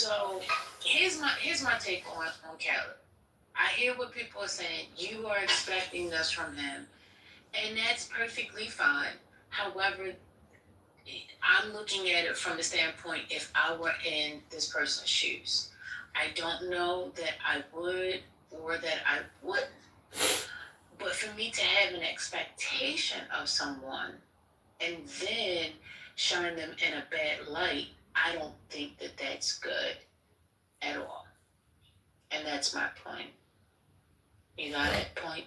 So here's my take on Caleb. I hear what people are saying. You are expecting this from him, and that's perfectly fine. However, I'm looking at it from the standpoint if I were in this person's shoes. I don't know that I would or that I wouldn't. But for me to have an expectation of someone and then shine them in a bad light, I don't think that that's good at all. And that's my point. You got that point?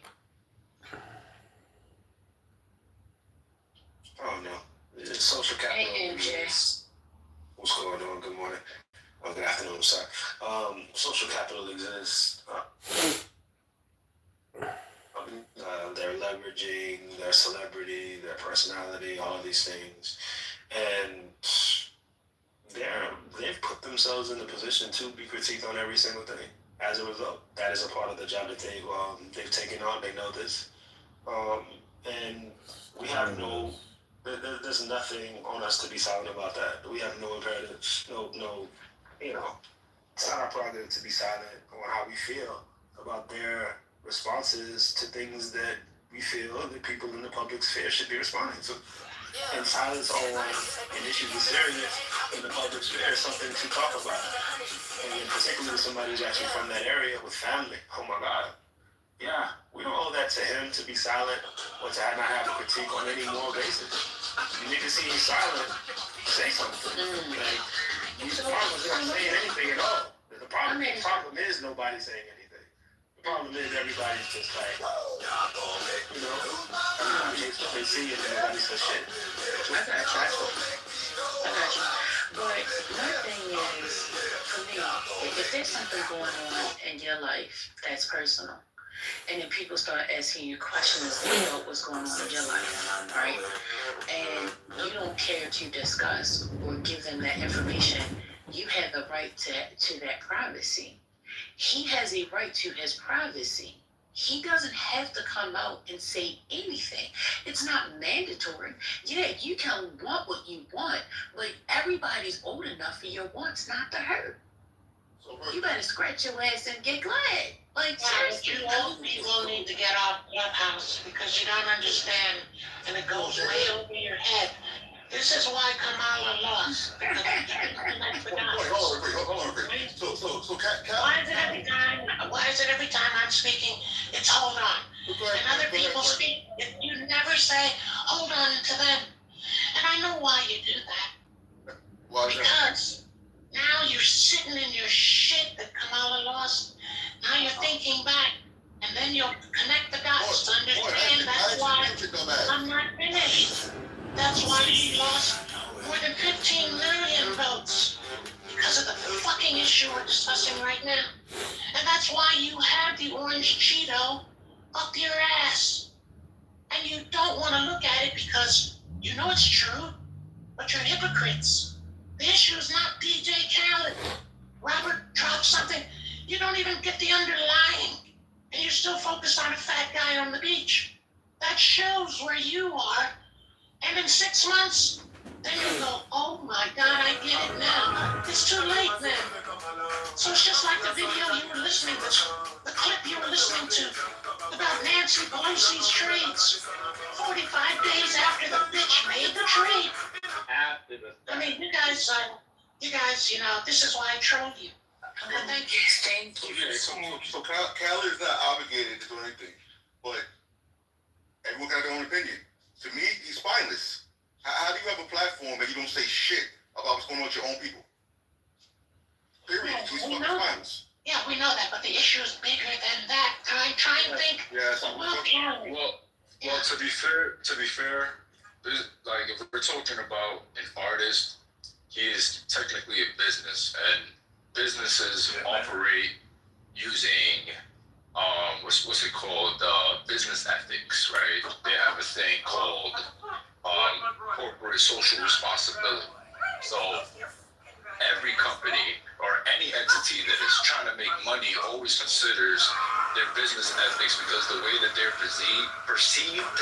Oh no. It's social capital. Hey, MJ. What's going on? Good morning. Oh, good afternoon. I'm sorry. Social capital exists. They're leveraging their celebrity, their personality, all of these things, and they've put themselves in the position to be critiqued on every single thing. As a result, that is a part of the job that they've taken on. They know this, and we have no. There's nothing on us to be silent about that. We have no imperative, no. It's not our prerogative to be silent on how we feel about their responses to things that we feel that people in the public sphere should be responding to. And silence on an issue that's serious in the public sphere is something to talk about. And particularly somebody who's actually from that area with family. Oh my God. Yeah, we don't owe that to him to be silent or to not have a critique on any moral basis. You need to see he's silent, say something. Like, the problem is not saying anything at all. The problem is nobody saying anything. The problem is everybody's just like, everybody hates what they see and nobody says shit. I got you. But my thing is, for me, if there's something going on in your life that's personal, and then people start asking you questions about what's going on in your life, right? And you don't care to discuss or give them that information, you have the right to that privacy. He has a right to his privacy. He doesn't have to come out and say anything. It's not mandatory. Yeah, you can want what you want, but everybody's old enough for your wants not to hurt. You better scratch your ass and get glad. Like, seriously. You old people need to get off Clubhouse because you don't understand, and it goes way over your head. This is why Kamala lost. Wait, hold on. So, why is it every time I'm speaking, it's hold on? And other people speak, you never say, hold on to them. And I know why you do that. Why because now you're sitting in your shit that Kamala lost. Now you're thinking back. And then you'll connect the dots to understand that's why I'm not finished. That's why she lost more than 15 million votes because of the fucking issue we're discussing right now. And that's why you have the orange Cheeto up your ass. And you don't want to look at it because you know it's true, but you're hypocrites. The issue is not DJ Khaled. Robert dropped something. You don't even get the underlying. And you're still focused on a fat guy on the beach. That shows where you are. And in 6 months, then you'll go, oh my God, I get it now. It's too late then. So it's just like the video you were listening to, the clip you were listening to about Nancy Pelosi's trades. 45 days after the bitch made the trade. I mean, you guys, this is why I troll you. Thank you. Okay, so Callie is not obligated to do anything, but everyone got their own opinion. To me, he's spineless. How do you have a platform that you don't say shit about what's going on with your own people? Period. He's fucking spineless. Yeah, we know that, but the issue is bigger than that. I'm trying to think. Yeah, well, to be fair, like if we're talking about an artist, he is technically a business, and businesses operate using what's it called? Business ethics, right? They have a thing called corporate social responsibility. So every company or any entity that is trying to make money always considers their business ethics, because the way that they're perceived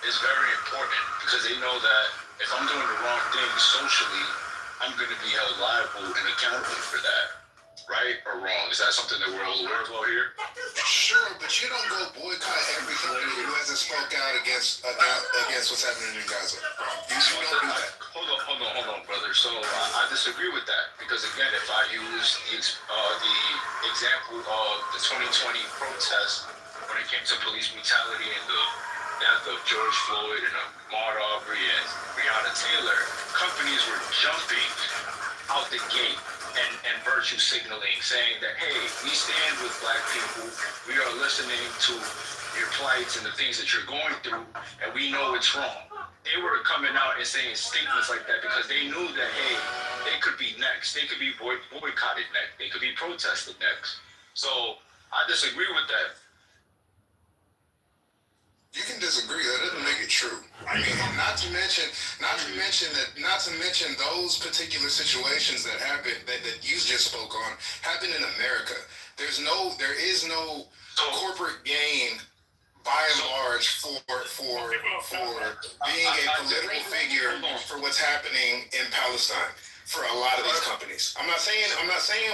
is very important, because they know that if I'm doing the wrong thing socially, I'm going to be held liable and accountable for that. Right or wrong? Is that something that we're all aware of out here? Sure, but you don't go boycott every company who hasn't spoke out against what's happening in Gaza. You don't do that. Hold on, brother. So I disagree with that because again, if I use the example of the 2020 protest when it came to police brutality and the death of George Floyd and Ahmaud Arbery and Breonna Taylor, companies were jumping out the gate and virtue signaling, saying that, hey, we stand with black people, we are listening to your plights and the things that you're going through, and we know it's wrong. They were coming out and saying statements like that because they knew that, hey, they could be next. They could be boycotted next. They could be protested next. So I disagree with that. You can disagree. That doesn't make it true. I mean, not to mention those particular situations that happened that you just spoke on happened in America. There is no corporate gain by and large for being a political figure for what's happening in Palestine for a lot of these companies. I'm not saying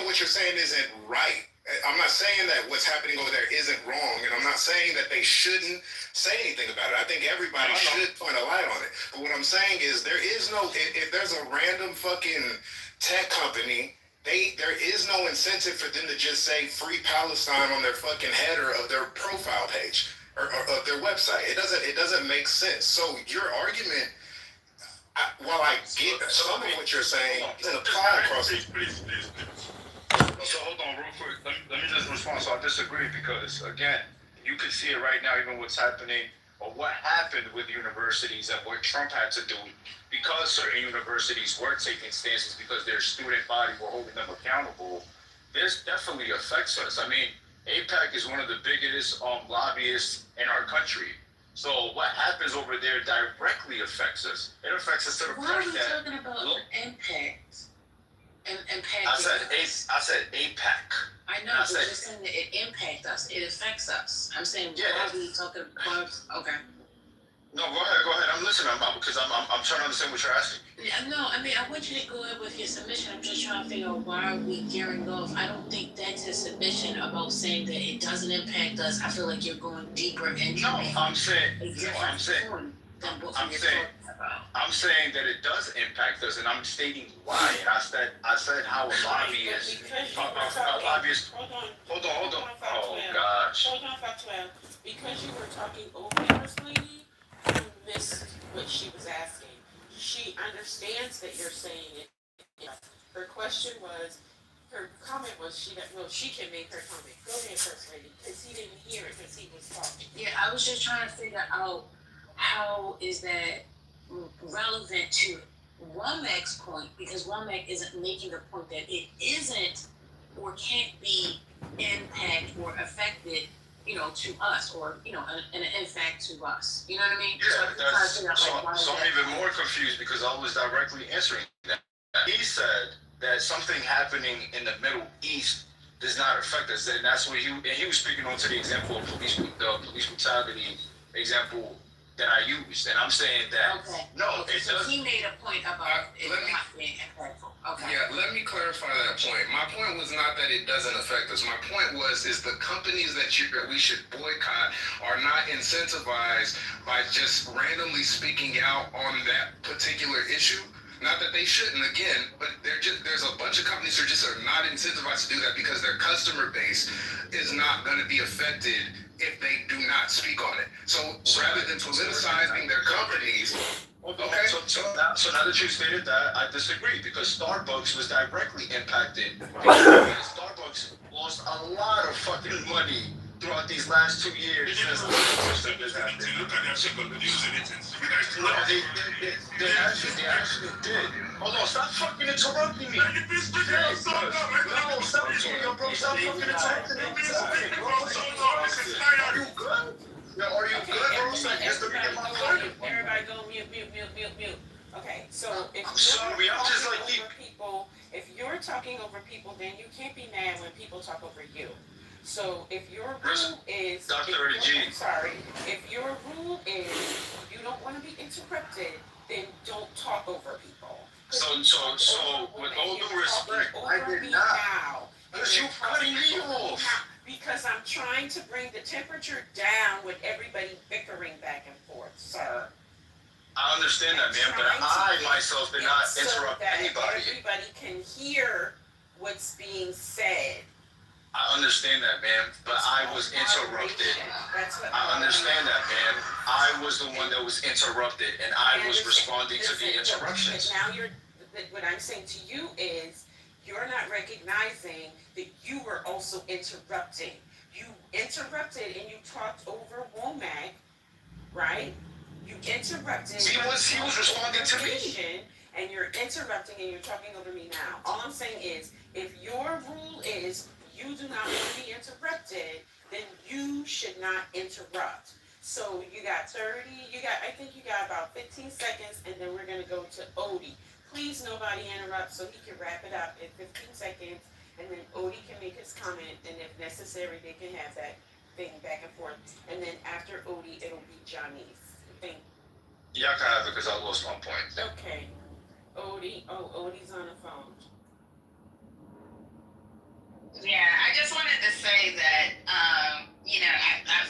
what you're saying isn't right. I'm not saying that what's happening over there isn't wrong, and I'm not saying that they shouldn't say anything about it. I think everybody should point a light on it. But what I'm saying is if there's a random fucking tech company, there is no incentive for them to just say free Palestine on their fucking header of their profile page or of their website. It doesn't make sense. So your argument, while I get some of what you're saying, doesn't apply across the So hold on real quick. Let me just respond. So I disagree because, again, you can see it right now, even what's happening or what happened with universities and what Trump had to do because certain universities were taking stances because their student body were holding them accountable. This definitely affects us. I mean, AIPAC is one of the biggest lobbyists in our country. So what happens over there directly affects us. It affects us to the Why point are we that... talking about impact? I said AIPAC. I know, but you're saying that it impacts us. It affects us. I'm saying, why are we talking about... Okay. No, go ahead. I'm listening. Because I'm trying to understand what you're asking. Yeah, no, I mean, I want you to go ahead with your submission. I'm just trying to figure out why are we gearing off. I don't think that's a submission about saying that it doesn't impact us. I feel like you're going deeper into I'm saying that it does impact us, and I'm stating why. And I said how a lobbyist. Hold on. Oh gosh. Hold on, Fatuel. Because you were talking over First Lady, you missed what she was asking. She understands that you're saying it. Her comment was she can make her comment. Go ahead, First Lady, because he didn't hear it because he was talking. Yeah, I was just trying to figure out how is that relevant to Womac's point, because Womac isn't making the point that it isn't or can't be impact or affected, to us, or, an impact to us. You know what I mean? Yeah, so I'm even more confused because I was directly answering that. He said that something happening in the Middle East does not affect us, and that's what he was speaking on to the example of police brutality example that I used, and I'm saying that it so does. He made a point about it not being impactful. Okay. Yeah, let me clarify that point. My point was not that it doesn't affect us. My point is the companies that we should boycott are not incentivized by just randomly speaking out on that particular issue. Not that they shouldn't, again, but there's a bunch of companies who are not incentivized to do that because their customer base is not going to be affected if they do not speak on it. So rather than politicizing their companies... Okay. So now that you stated that, I disagree because Starbucks was directly impacted. Starbucks lost a lot of fucking money throughout these last 2 years. They actually did. Hold on, stop fucking interrupting me. No, stop fucking interrupting me. Are you good? Are you good, bro? Everybody go mute. Okay, so if you're talking over people, then you can't be mad when people talk over you. So if your rule is, if your rule is you don't want to be interrupted, then don't talk over people. So with all due respect, I did not. Because you cutting me off. Because I'm trying to bring the temperature down with everybody bickering back and forth, sir. I understand that, man, but I myself did not interrupt anybody. Everybody can hear what's being said. I understand that, man, but I was interrupted. I understand that, man. I was the one that was interrupted, and I was responding to the interruptions. But now what I'm saying to you is, you're not recognizing that you were also interrupting. You interrupted and you talked over Womack, right? You interrupted. He was responding to me. And you're interrupting and you're talking over me now. All I'm saying is, if your rule is you do not want to be interrupted, then you should not interrupt. So you got I think you got about 15 seconds, and then we're gonna go to Odie. Please nobody interrupt so he can wrap it up in 15 seconds, and then Odie can make his comment, and if necessary, they can have that thing back and forth. And then after Odie, it'll be Johnny's thing. Yeah, I can have it because I lost my point. Okay. Odie's on the phone. Yeah, I just wanted to say that, I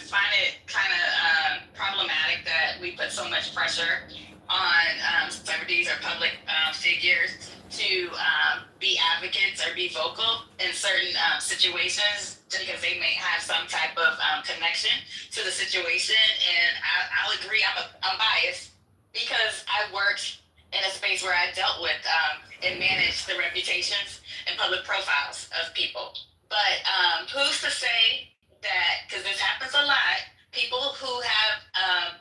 find it kind of problematic that we put so much pressure on celebrities or public figures to be advocates or be vocal in certain situations just because they may have some type of connection to the situation. And I'll agree, I'm biased because I worked in a space where I dealt with and managed the reputations and public profiles of people. But who's to say that, because this happens a lot, people who have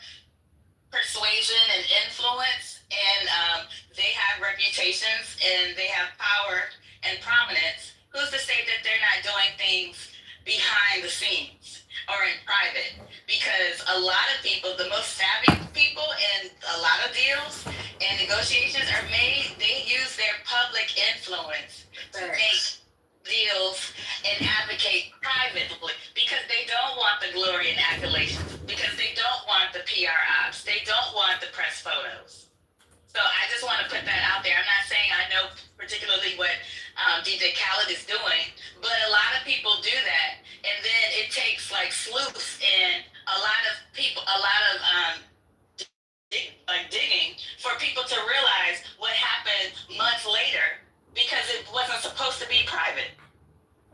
persuasion and influence and they have reputations and they have power and prominence, who's to say that they're not doing things behind the scenes or in private? Because a lot of people, the most savvy people in a lot of deals and negotiations are made, they use their public influence to make deals and advocate privately because they don't want the glory and accolades, because they don't want the PR ops, they don't want the press photos. So I just want to put that out there. I'm not saying I know particularly what DJ Khaled is doing, but a lot of people do that, and then it takes like sleuths and a lot of people, a lot of digging for people to realize what happened months later because it wasn't supposed to be private.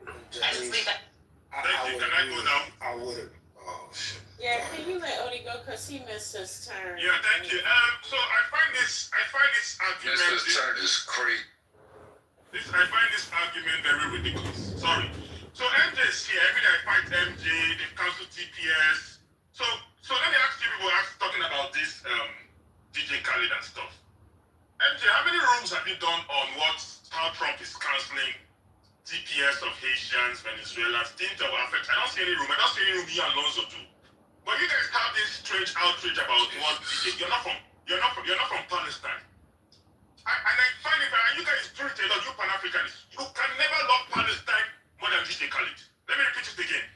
I just think that. Thank you. Can I go now? I would. Oh shit. Yeah, can you let Odie go because he missed his turn? Yeah, thank you. So I find this argument. This turn is crazy. I find this argument very ridiculous. Sorry. So MJ is here. Every day I fight MJ. They've cancelled TPS. So let me ask you people talking about this DJ Khaled and stuff. MJ, how many rooms have you done on how Trump is cancelling TPS of Haitians, Venezuelans, things that will affect? I don't see any room. I don't see any room here Alonso do. But you guys have this strange outrage about what you're not from Palestine. And I find it, and you guys do it a lot, you Pan-Africanists. You can never love Palestine more than DJ Khaled. Let me repeat it again.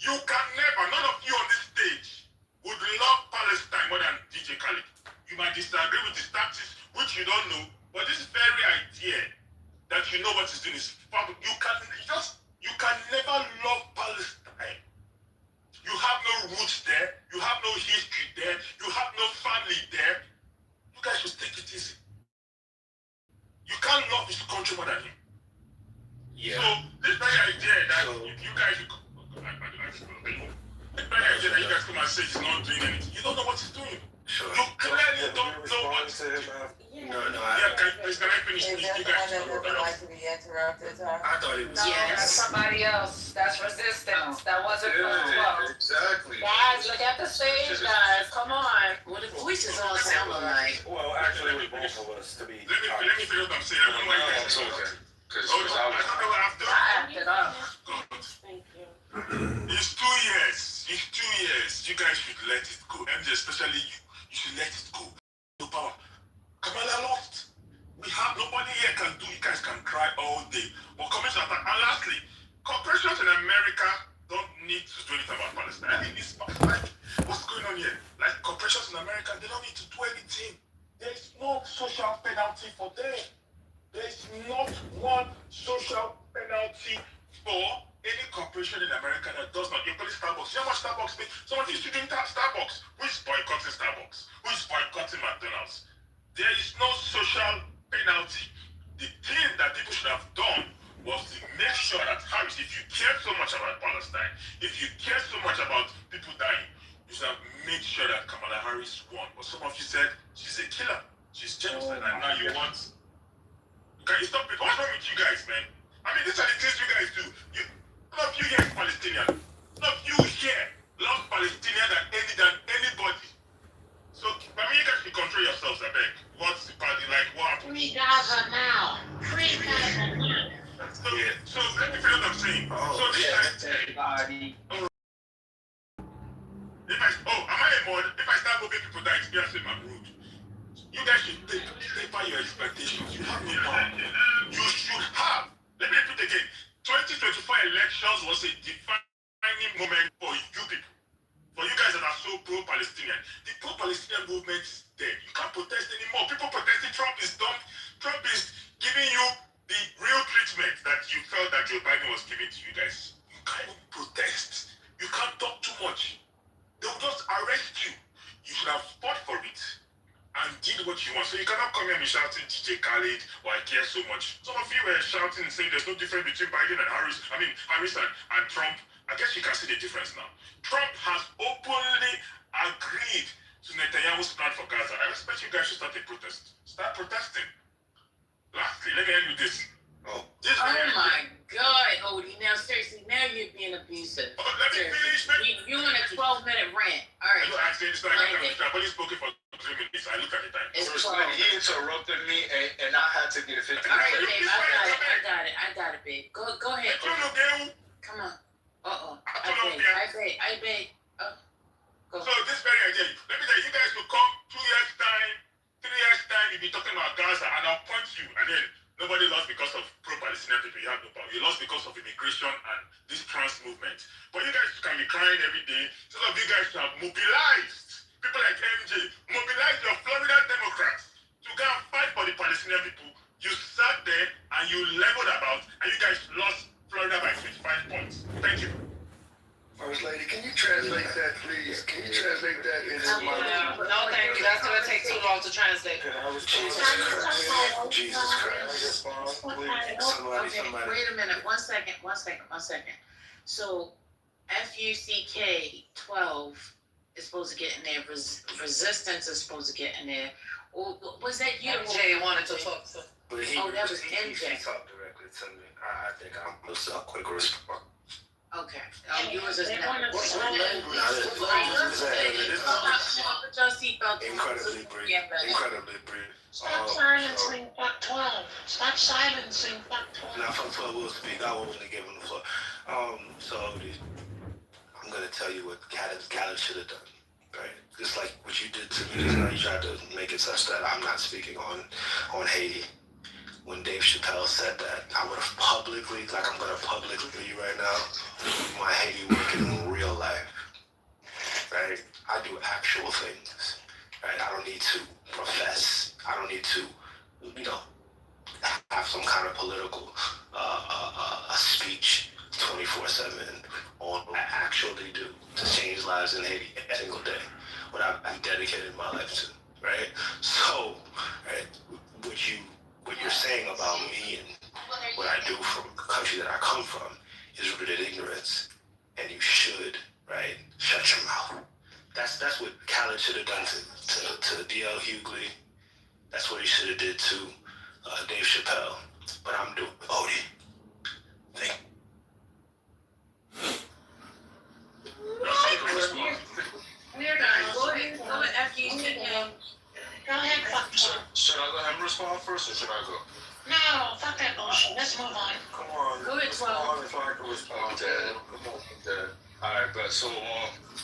You can never, none of you on this stage would love Palestine more than DJ Khaled. You might disagree with his tactics, which you don't know, but this very idea that you know what he's doing is you can never love Palestine. You have no roots there, you have no history there, you have no family there. You guys should take it easy. You can't love his country more than him. Yeah. So this very idea that you guys come and say he's not doing anything, you don't know what he's doing. Sure. You clearly don't know what he's doing. No, Can I finish? Is You there guys someone that doesn't like to be interrupted? I thought it was. No, Yes. that's somebody else. That's resistance. That wasn't well. Exactly. Guys, look at the stage, guys. Come on. Well, the voices all sound alike. Well, actually, it was both of us to be. Let me finish what I'm saying. I don't know why you guys It's are okay. Because Oh, I don't know what I've done. I acted up. Thank you. It's 2 years. It's 2 years. You guys should let it go. MJ, especially you. You should let it go. No power. Kamala lost. We have nobody here can do. You guys can cry all day. But commission attack. And lastly, corporations in America don't need to do anything about Palestine. I mean, it's like, what's going on here? Like corporations in America, they don't need to do anything. There is no social penalty for them. There is not one social penalty for any corporation in America that does not. You call it Starbucks. You know what Starbucks means? Someone used to drink Starbucks. Who is boycotting Starbucks? Who is boycotting McDonald's? There is no social penalty. The thing that people should have done was to make sure that Harris, if you care so much about Palestine, if you care so much about people dying, you should have made sure that Kamala Harris won. But some of you said she's a killer. She's genocide, and now you want. Can you stop it? What's wrong with you guys, man? I mean, these are the things you guys do. None of you here is Palestinian. None of you here love Palestinian than anybody. So, I mean, you guys can control yourselves, I beg. What's the party like? What happened? Free Gaza now. Free Gaza now. So let me feel what I'm saying. So this time, am I a mod? If I start moving people that experience it, I'm rude. You guys should taper your expectations. You have no power. You should have. Let me repeat again. 2024 elections was a defining moment for you people. For you guys that are so pro-Palestinian. The pro-Palestinian movement is dead. You can't protest anymore. People protesting. Trump is done. Trump is giving you the real treatment that you felt that Joe Biden was giving to you guys. You can't even protest. You can't talk too much. They will just arrest you. You should have fought for it and did what you want. So you cannot come here and be shouting DJ Khaled or I care so much. Some of you were shouting and saying there's no difference between Biden and Harris. I mean, Harris and Trump. I guess you can see the difference now. Trump has openly agreed to Netanyahu's plan for Gaza. I expect you guys should start a protest. Start protesting. Lastly, let me end with this. Oh my God, Odie. Now, seriously, now you're being abusive. Let me finish. You on a 12-minute rant. All right. I said this, I've only spoken for 3 minutes. I look at the time. Congressman, he interrupted me, and I had to get a 50. All right, babe, I got it, babe. Go ahead. Come on. I bet. Go. So this very idea, let me tell you, you guys will come 2 years time, 3 years time, you'll be talking about Gaza, and I'll point you, and then nobody lost because of pro-Palestinian people. You have no power. You lost because of immigration and this trans movement. But you guys can be crying every day. Some of you guys have mobilized people like MJ, mobilize your Florida Democrats to go and fight for the Palestinian people. You sat there and you leveled about, and you guys lost Florida by 25 points. Thank you. First Lady, can you translate that, please? Can you translate that into my... No, thank you. That's gonna take too long to translate. Jesus Christ. Jesus Christ. Okay, wait a minute. One second. So, FUCK 12 is supposed to get in there. Resistance is supposed to get in there. Or was that you? MJ wanted to talk to. But that was MJ. He talked directly to me. I think I'm a quick response. Okay. Yours is not. What's Put your seatbelt. Incredibly brief. Incredibly brief. Stop silencing Fuck 12. Stop silencing Fuck 12. Now, Fuck 12 will speak. I won't give him the floor. So, I'm going to tell you what Khaled should have done. Right? Just like what you did to me just now, you tried to make it such that I'm not speaking on Haiti. When Dave Chappelle said that, I would have publicly, like I'm going to publicly tell you right now, my Haiti work in real life. Right? I do actual things. Right? I don't need to profess. I don't need to, have some kind of political speech 24/7 on what I actually do to change lives in Haiti every single day. What I've dedicated my life to. Right? So, right, what you're saying about me and what I do from the country that I come from is rooted in ignorance, and you should, right, shut your mouth. That's what Khaled should have done to D.L. Hughley. That's what he should have did to Dave Chappelle. But I'm doing Odie. Thank you. We're done. Go ahead after you sit down. Go ahead, Fuck 12. Should I let him respond first, or should I go? No, fuck that bullshit. Let's move on. Come on. Go ahead, 12. If I can respond. I'm dead. Come on, I'm dead. Alright, but so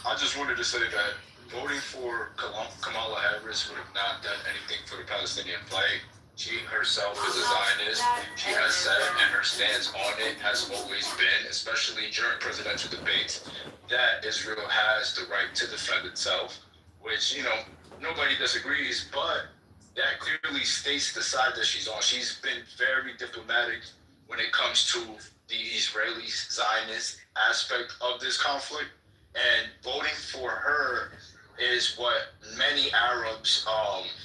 I just wanted to say that voting for Kamala Harris would have not done anything for the Palestinian fight. She herself is a Zionist. She has said, and her stance on it has always been, especially during presidential debates, that Israel has the right to defend itself, which, nobody disagrees, but that clearly states the side that she's on. She's been very diplomatic when it comes to the Israeli Zionist aspect of this conflict. And voting for her is what many Arabs,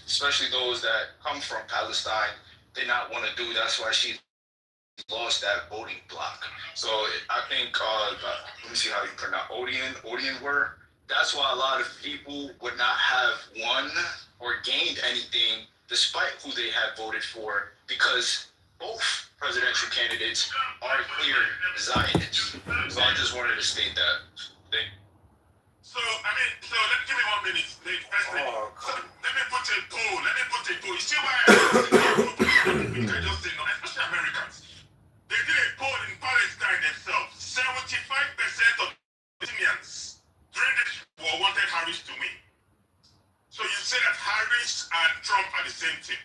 especially those that come from Palestine, did not want to do. That's why she lost that voting block. So I think, let me see how you pronounce Odian were. That's why a lot of people would not have won or gained anything despite who they had voted for, because both presidential candidates are clear Zionists. So I just wanted to state that. So let give me 1 minute. Let me put a poll. You see why I just say no, especially Americans. They did a poll in Palestine themselves. 75% of Palestinians during this war wanted Harris to win. So you say that Harris and Trump are the same thing.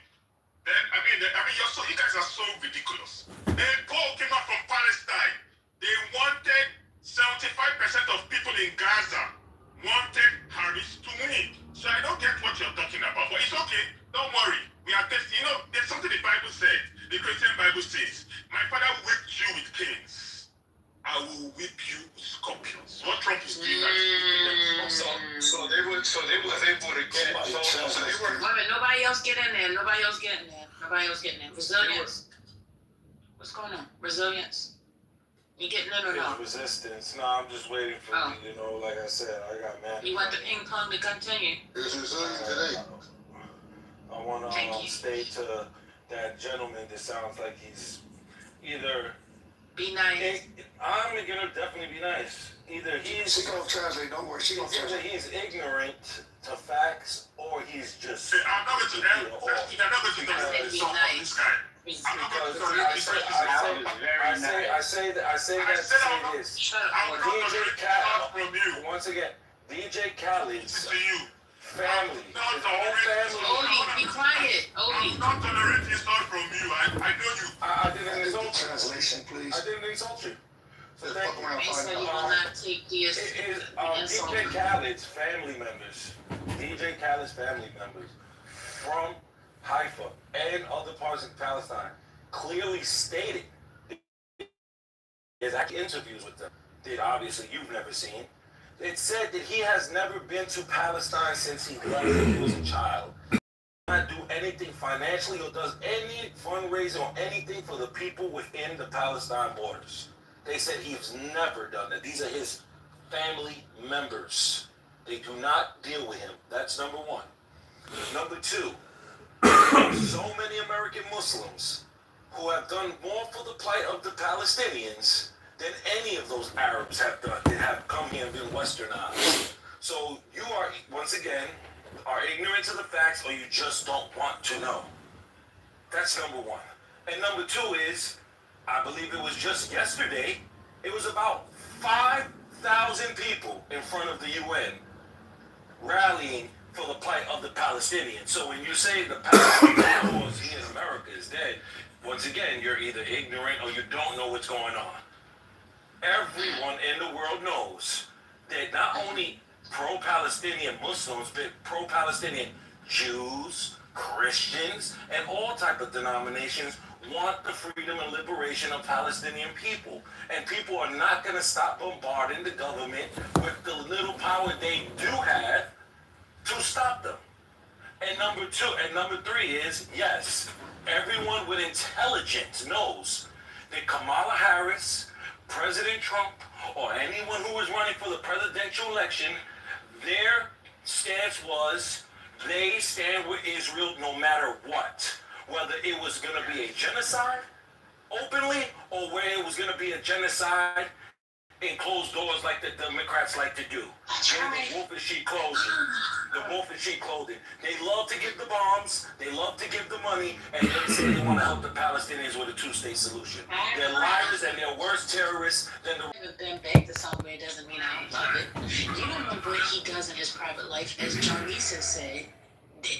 Then you guys are so ridiculous. A poll came out from Palestine. They wanted 75% of people in Gaza wanted Harris to win. So I don't get what you're talking about, but it's okay. Don't worry. We are testing. There's something the Bible said. The Christian Bible says, "My father whipped you with canes. I will whip you with scorpions." What Trump is doing that. So they would again. So they were. Wait a minute, nobody else get in there. Resilience. What's going on? Resilience. You getting in or no? Resistance. No, I'm just waiting for like I said, I got mad. You want the ping pong to continue? It's resilient today. I want to stay to that gentleman that sounds like he's either. Be nice. I'm gonna definitely be nice. Either She gonna translate. Don't worry. She gonna translate. He's ignorant to facts, or he's just. I'm not going to this guy. I say this. DJ Khaled. Once again, DJ Khaled's family. His whole family. Odie, be quiet. Odie. I'm not tolerating insult from you. I know you. I didn't insult you. Translation, please. I didn't insult you. So fuck around, So you will not take the insult. DJ Khaled's family members. DJ Khaled's family members from Haifa and other parts of Palestine clearly stated there's actually interviews with them that obviously you've never seen. It said that he has never been to Palestine since he left when he was a child. He does not do anything financially or does any fundraising or anything for the people within the Palestine borders. They said he's never done that. These are his family members. They do not deal with him. That's number one. Number two, so many American Muslims who have done more for the plight of the Palestinians than any of those Arabs have done that have come here and been westernized. So you are, once again, are ignorant to the facts, or you just don't want to know. That's number one. And number two is, I believe it was just yesterday, it was about 5,000 people in front of the UN rallying for the plight of the Palestinians. So when you say the Palestinian cause here in America is dead, once again, you're either ignorant or you don't know what's going on. Everyone in the world knows that not only pro-Palestinian Muslims, but pro-Palestinian Jews, Christians, and all type of denominations want the freedom and liberation of Palestinian people. And people are not going to stop bombarding the government with the little power they do have to stop them. And number three is, yes, everyone with intelligence knows that Kamala Harris, President Trump, or anyone who is running for the presidential election, their stance was they stand with Israel no matter what. Whether it was going to be a genocide openly or where it was going to be a genocide in closed doors like the Democrats like to do. The wolf in sheep clothing. They love to give the bombs, they love to give the money, and they say they want to help the Palestinians with a two-state solution. They're liars and they're worse terrorists than the... Been baked to somewhere doesn't mean I don't love it. You don't know what he does in his private life, as Jarnisa said. His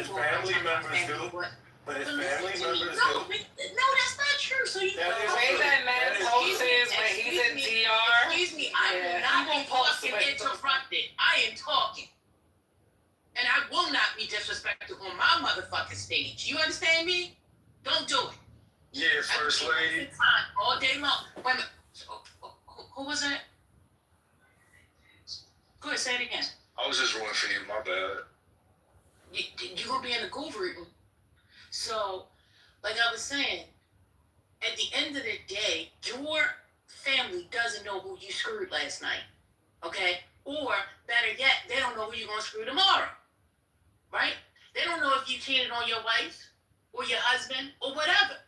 family members do. But his family members do. No, that's not true. So you The way that man posts is when he's in DR. Excuse me, I will not be fucking interrupted. I am talking. And I will not be disrespected on my motherfucking stage. You understand me? Don't do it. Yeah, First Lady. All day long. Wait a minute. Who was that? Go ahead, say it again. I was just rooting for you, my bad. You're going to be in the guru. So, like I was saying, at the end of the day, your family doesn't know who you screwed last night. Okay? Or, better yet, they don't know who you're going to screw tomorrow. Right? They don't know if you cheated on your wife or your husband or whatever.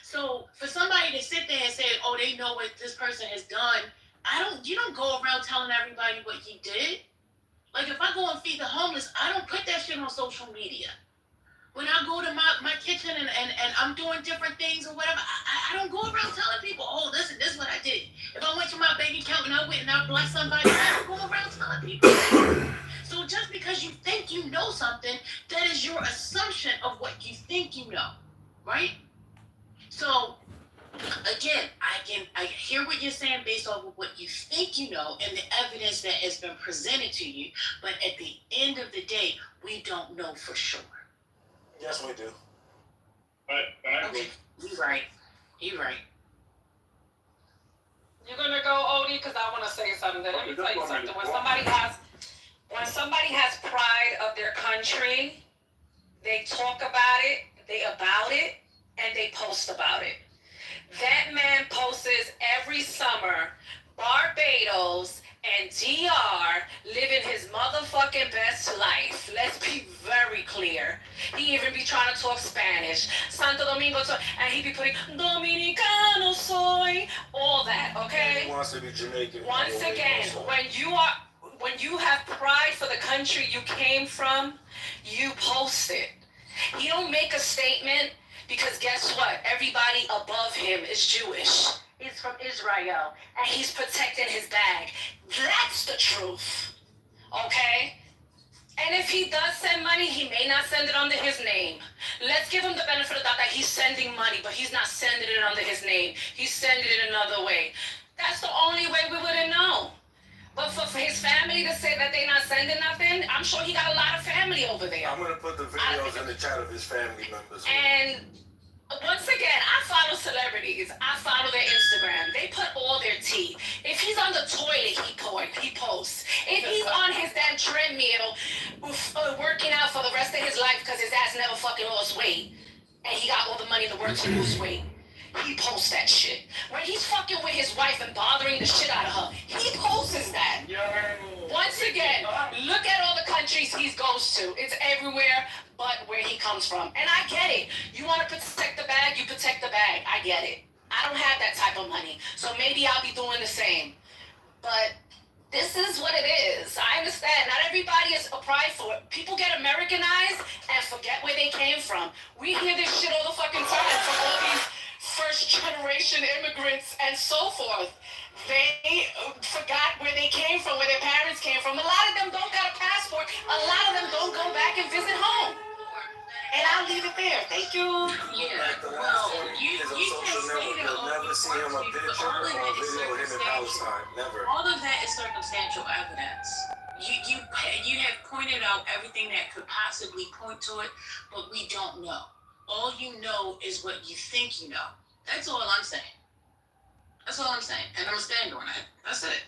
So, for somebody to sit there and say, oh, they know what this person has done, you don't go around telling everybody what you did. Like, if I go and feed the homeless, I don't put that shit on social media. When I go to my kitchen and I'm doing different things or whatever, I don't go around telling people, oh, this is what I did. If I went to my bank account and I went and I blessed somebody, I don't go around telling people. So just because you think you know something, that is your assumption of what you think you know, right? So, again, I hear what you're saying based off of what you think you know and the evidence that has been presented to you, but at the end of the day, we don't know for sure. Yes, we do. I Okay, you're right. You're right. You're gonna go, Odie, because I want to say something. Let me tell you something. When somebody has pride of their country, they talk about it, they about it, and they post about it. That man posts every summer Barbados and DR living his motherfucking best life. Let's be very clear. He even be trying to talk Spanish. Santo Domingo, and he be putting Dominicano soy, all that, okay? He wants to be Jamaican. Once again, when you have pride for the country you came from, you post it. He don't make a statement because guess what? Everybody above him is Jewish. He's from Israel, and he's protecting his bag. That's the truth, okay? And if he does send money, he may not send it under his name. Let's give him the benefit of the doubt that he's sending money, but he's not sending it under his name. He's sending it another way. That's the only way we wouldn't know. But for his family to say that they're not sending nothing, I'm sure he got a lot of family over there. I'm going to put the videos in the chat of his family members. And once again, I follow celebrities. I follow their Instagram. They put all their tea. If he's on the toilet, he posts. If he's on his damn treadmill, working out for the rest of his life because his ass never fucking lost weight, and he got all the money in the world to lose weight, he posts that shit. When he's fucking with his wife and bothering the shit out of her, he posts that. Once again, look at all the countries he goes to. It's everywhere but where he comes from. And I get it. You want to protect the bag, you protect the bag. I get it. I don't have that type of money. So maybe I'll be doing the same. But this is what it is. I understand. Not everybody is prideful. People get Americanized and forget where they came from. We hear this shit all the fucking time from all these first-generation immigrants and so forth. They forgot where they came from, where their parents came from. A lot of them don't got a passport. A lot of them don't go back and visit home. And I'll leave it there. Thank you. Yeah. Well, you can say that all never see him a picture or a video of him in Palestine. Never. All of that is circumstantial evidence. You have pointed out everything that could possibly point to it, but we don't know. All you know is what you think you know. That's all I'm saying. That's all I'm saying. And I'm standing on that. That's it.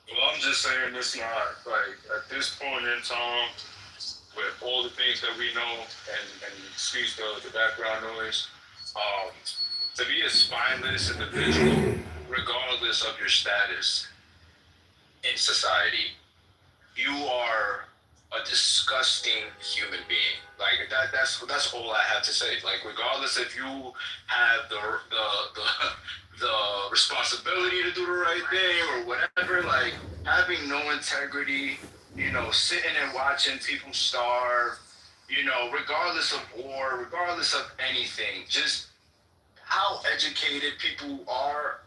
Well, I'm just saying it's not, like, at this point in time, with all the things that we know, and excuse the background noise, to be a spineless individual, regardless of your status in society, you are a disgusting human being. Like that's all I have to say. Like, regardless if you have the responsibility to do the right thing or whatever, like having no integrity, sitting and watching people starve, regardless of war, regardless of anything, just how educated people are,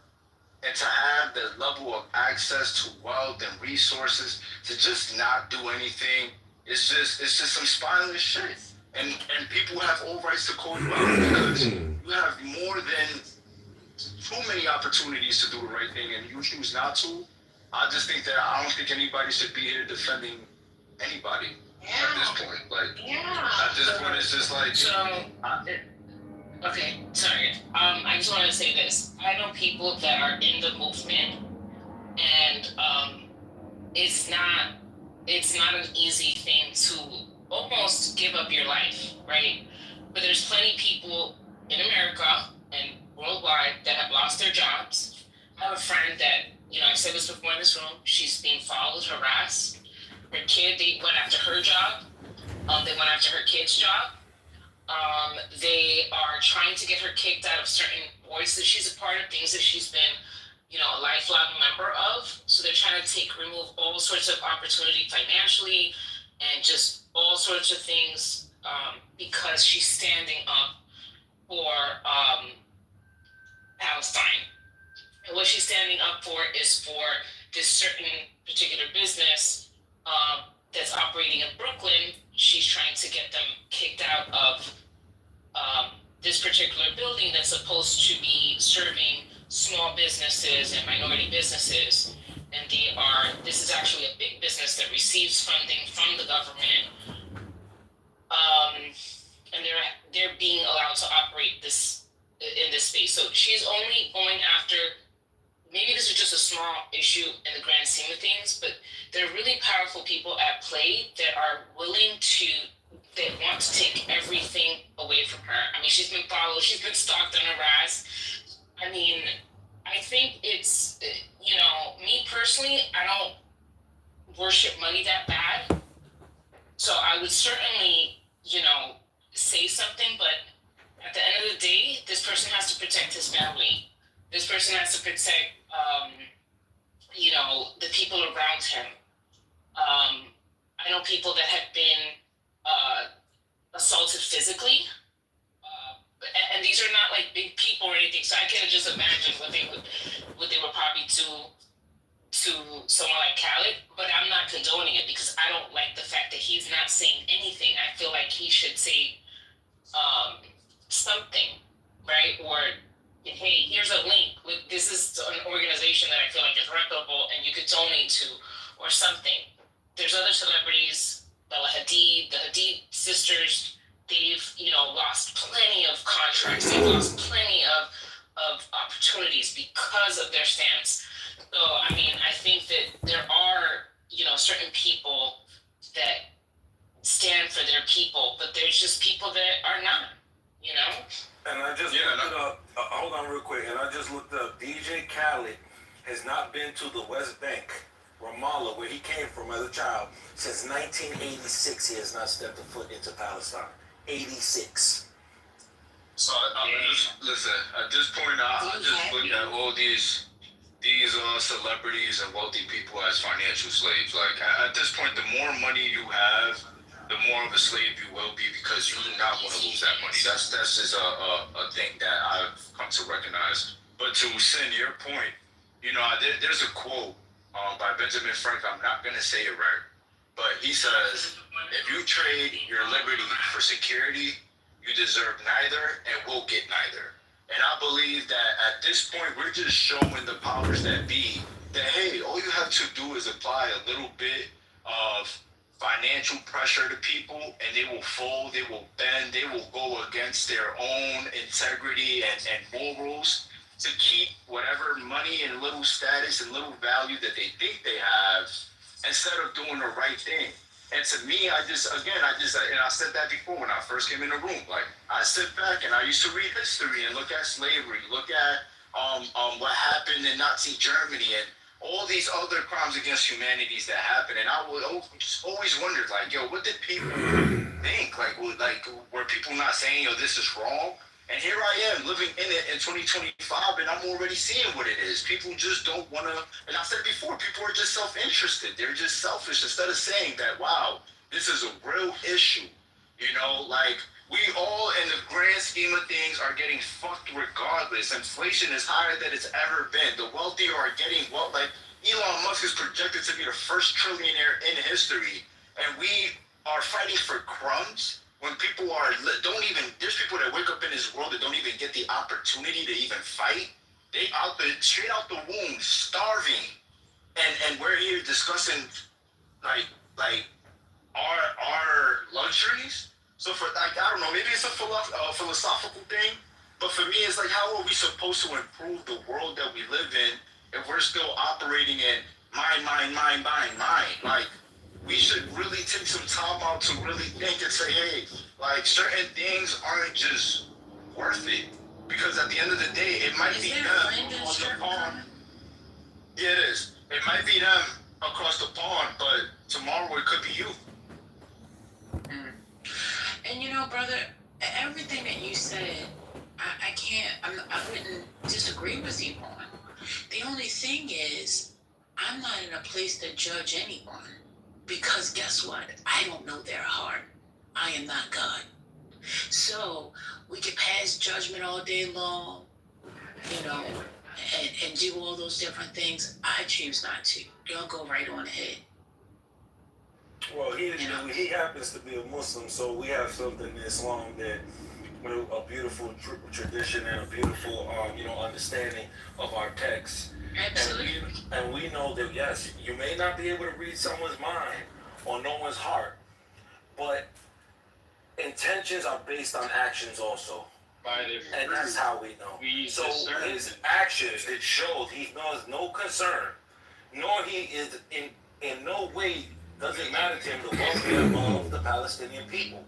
and to have the level of access to wealth and resources to just not do anything, it's just some spineless shit. And people have all rights to call you out because you have more than too many opportunities to do the right thing and you choose not to. I just think that I don't think anybody should be here defending anybody. At this point, like, Yeah. at this point, it's just like. Okay, sorry. I just want to say this. I know people that are in the movement, and it's not an easy thing to almost give up your life, right? But there's plenty of people in America and worldwide that have lost their jobs. I have a friend that, I said this before in this room, she's being followed, harassed. Her kid, they went after her job. They went after her kid's job. They are trying to get her kicked out of certain boards that she's a part of, things that she's been, a lifelong member of. So they're trying to remove all sorts of opportunity financially and just all sorts of things because she's standing up for Palestine. And what she's standing up for is for this certain particular business that's operating in Brooklyn. She's trying to get them kicked out of this particular building that's supposed to be serving small businesses and minority businesses. And this is actually a big business that receives funding from the government. And they're being allowed to operate in this space. So she's only going after, maybe this is just a small issue in the grand scheme of things, but there are really powerful people at play that are willing to, that want to take everything away from her. I mean, she's been followed, she's been stalked and harassed. I mean, I think it's, me personally, I don't worship money that bad. So I would certainly, say something, but at the end of the day, this person has to protect his family. This person has to protect, the people around him. I know people that have been assaulted physically, and these are not like big people or anything. So I can't just imagine what they would probably do to someone like Khaled. But I'm not condoning it because I don't like the fact that he's not saying anything. I feel like he should say something, right? Or hey, here's a link. This is an organization that I feel like is reputable and you could donate to, or something. There's other celebrities, Bella Hadid, the Hadid sisters. They've lost plenty of contracts. They've lost plenty of opportunities because of their stance. So I mean, I think that there are certain people that stand for their people, but there's just people that are not. And I just looked it up. Hold on real quick. And I just looked up. DJ Khaled has not been to the West Bank, Ramallah, where he came from as a child, since 1986. He has not stepped a foot into Palestine. 86. So listen. At this point, I just look at all these celebrities and wealthy people as financial slaves. Like at this point, the more money you have, the more of a slave you will be, because you do not want to lose that money. That's just a thing that I've come to recognize. But to Sin, your point, there's a quote by Benjamin Franklin. I'm not gonna say it right, but he says, "If you trade your liberty for security, you deserve neither and will get neither." And I believe that at this point, we're just showing the powers that be that, hey, all you have to do is apply a little bit of financial pressure to people and they will fold, they will bend, they will go against their own integrity and morals to keep whatever money and little status and little value that they think they have, instead of doing the right thing. And to me, I said that before when I first came in the room, like I sit back and I used to read history and look at slavery, look at what happened in Nazi Germany and all these other crimes against humanities that happened. And I would always wondered, like, yo, what did people think? Like, were people not saying, yo, this is wrong? And here I am living in it in 2025, and I'm already seeing what it is. People just don't want to, and I said before, people are just self-interested. They're just selfish. Instead of saying that, wow, this is a real issue. Like, we all, in the grand scheme of things, are getting fucked regardless. Inflation is higher than it's ever been. The wealthy are getting like Elon Musk is projected to be the first trillionaire in history, and we are fighting for crumbs. When people there's people that wake up in this world that don't even get the opportunity to even fight. They straight out the womb, starving. And we're here discussing like our luxuries. So for like, I don't know, maybe it's a philosophical thing, but for me, it's like, how are we supposed to improve the world that we live in if we're still operating in mine? Like, we should really take some time out to really think and say, hey, like, certain things aren't just worth it. Because at the end of the day, it might be them across the pond. Yeah, it is. It might be them across the pond, but tomorrow it could be you. And you know, brother, everything that you said, I wouldn't disagree with you on. The only thing is, I'm not in a place to judge anyone. Because guess what? I don't know their heart. I am not God. So we can pass judgment all day long, you know, and do all those different things. I choose not to. Y'all go right on ahead. Well, he happens to be a Muslim, so we have something in Islam that, with a beautiful tradition and a beautiful, understanding of our texts. Absolutely. And we know that, yes, you may not be able to read someone's mind or no one's heart, but intentions are based on actions also. And that's how we know. So his actions, it shows he knows no concern, nor he is in no way does it matter to him the welfare of the Palestinian people.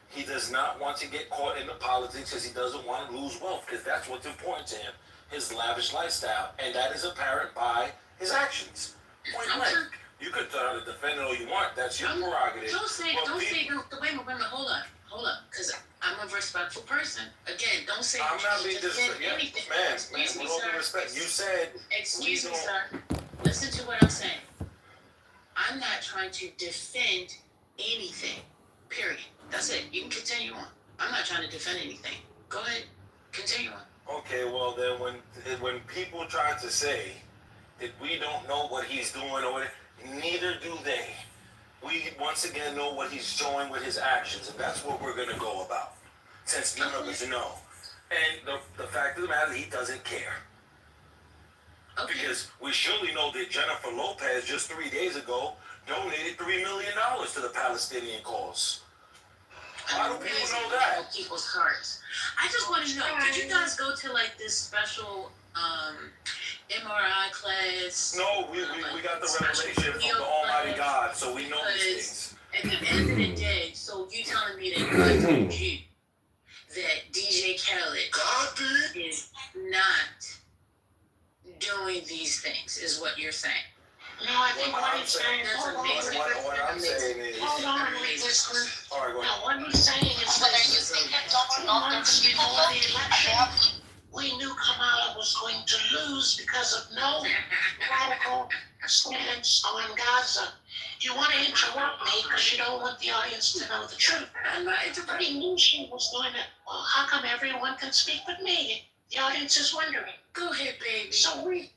He does not want to get caught in the politics because he doesn't want to lose wealth, because that's what's important to him, his lavish lifestyle. And that is apparent by his actions. Point blank. You could try to defend it all you want. That's your prerogative. Don't say, wait a minute, hold up, because I'm a respectful person. Again, don't say I'm not being disrespectful. Anything. Man, with all due respect, you said... Excuse me, sir. Listen to what I'm saying. I'm not trying to defend anything, period. That's it. You can continue on. I'm not trying to defend anything. Go ahead. Continue on. Okay, well then when people try to say that we don't know what he's doing or neither do they. We once again know what he's showing with his actions, and that's what we're gonna go about. Since none of us know. And the fact of the matter is he doesn't care. Okay. Because we surely know that Jennifer Lopez just 3 days ago donated $3 million to the Palestinian cause. How do people know that? People's hearts. I just want to know, did you guys go to like this special MRI class? No, we got the revelation from the Almighty God, so we know these things. At the end of the day, so you telling me that God told you that DJ Khaled is not doing these things, is what you're saying? No, I think what he's saying is what I'm saying is... Hold on, read this one. All right, go ahead. Now, what he's saying is this. 2 months before the election, we knew Kamala was going to lose because of no radical stance on Gaza. You want to interrupt me because you don't want the audience to know the truth. But he knew she was going to, well, how come everyone can speak but me? The audience is wondering. Go ahead, baby. So we,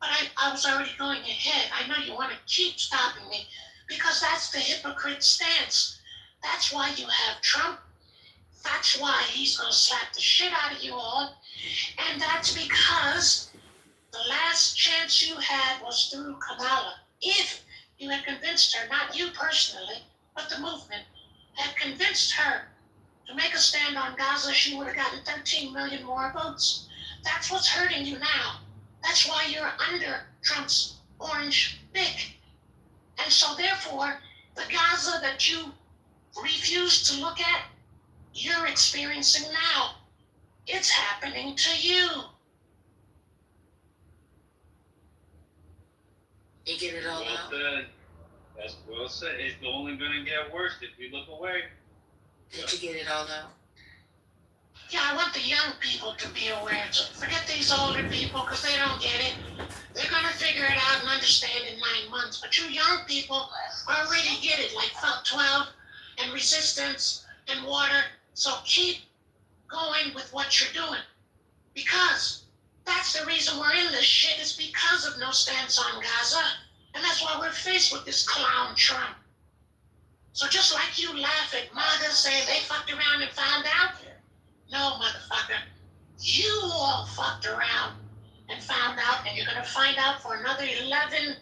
but I was already going ahead. I know you want to keep stopping me because that's the hypocrite stance. That's why you have Trump. That's why he's going to slap the shit out of you all. And that's because the last chance you had was through Kamala. If you had convinced her, not you personally, but the movement, had convinced her to make a stand on Gaza, she would have gotten 13 million more votes. That's what's hurting you now. That's why you're under Trump's orange pick. And so therefore, the Gaza that you refuse to look at, you're experiencing now. It's happening to you. You get it all out? That's well said. It's only going to get worse if you look away. Did you get it all out? Yeah, I want the young people to be aware. So forget these older people because they don't get it. They're going to figure it out and understand in 9 months. But you young people already get it, like Fuck 12 and resistance and water. So keep going with what you're doing. Because that's the reason we're in this shit, is because of no stance on Gaza. And that's why we're faced with this clown Trump. So just like you laugh at MAGA saying they fucked around and found out, no, motherfucker, you all fucked around and found out, and you're going to find out for another 11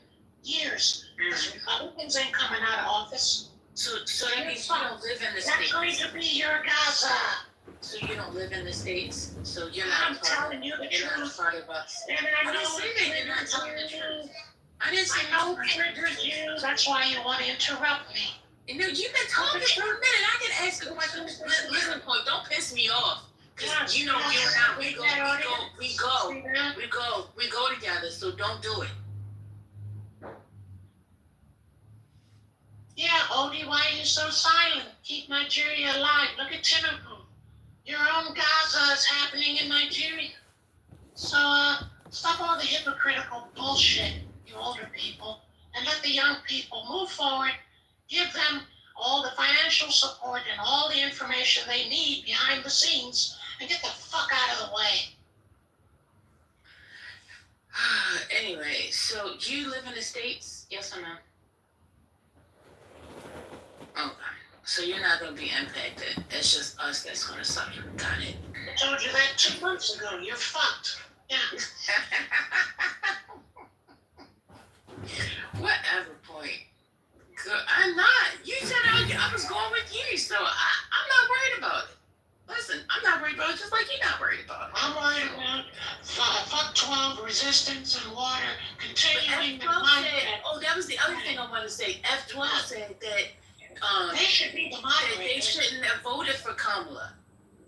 years. Because Republicans ain't coming out of office. So that means you don't live in the That's going States. to be your Gaza. So you don't live in the States. So you're I'm not telling you the you're not truth. part of us. And I didn't say that you're not telling the truth. I didn't say I know it triggers you. That's why you want to interrupt me. You know, you've been talking for a minute. I can ask a question. Listen, point. Don't piss me off. Cause you know you and I we go together. So don't do it. Yeah, Odie, why are you so silent? Keep Nigeria alive. Look at Tinubu. Your own Gaza is happening in Nigeria. So, stop all the hypocritical bullshit, you older people, and let the young people move forward. Give them all the financial support and all the information they need behind the scenes, and get the fuck out of the way. Anyway, so you live in the States? Yes or no? Okay. So you're not going to be impacted. It's just us that's going to suffer. Got it. I told you that 2 months ago. You're fucked. Yeah. Whatever, point. Good. I'm not. You said I was going with you, so I'm not worried about it. Listen, I'm not worried about it, just like you're not worried about it. I'm worried about fuck 12, resistance, and water continuing to F12 said, that was the other thing I wanted to say. F12 said that they should be the moderators. They shouldn't have voted for Kamala.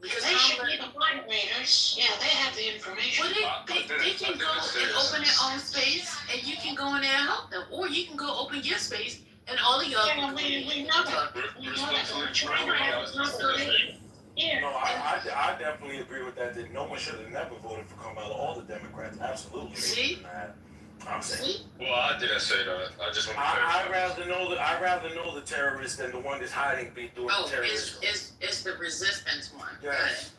Because they should be the moderators. Yeah, they have the information. Well, they can go and open their own space, and you can go in there and help them. Or you can go open your space, and all of y'all can go in. We know that. We know that. China has no solution. Yeah. No, I definitely agree with that. That no one should have never voted for Kamala. All the Democrats, absolutely. See? I'm saying. Well, I didn't say that. I just want to. I'd rather know the terrorist than the one that's hiding doing the terrorism. It's the resistance one. Yes.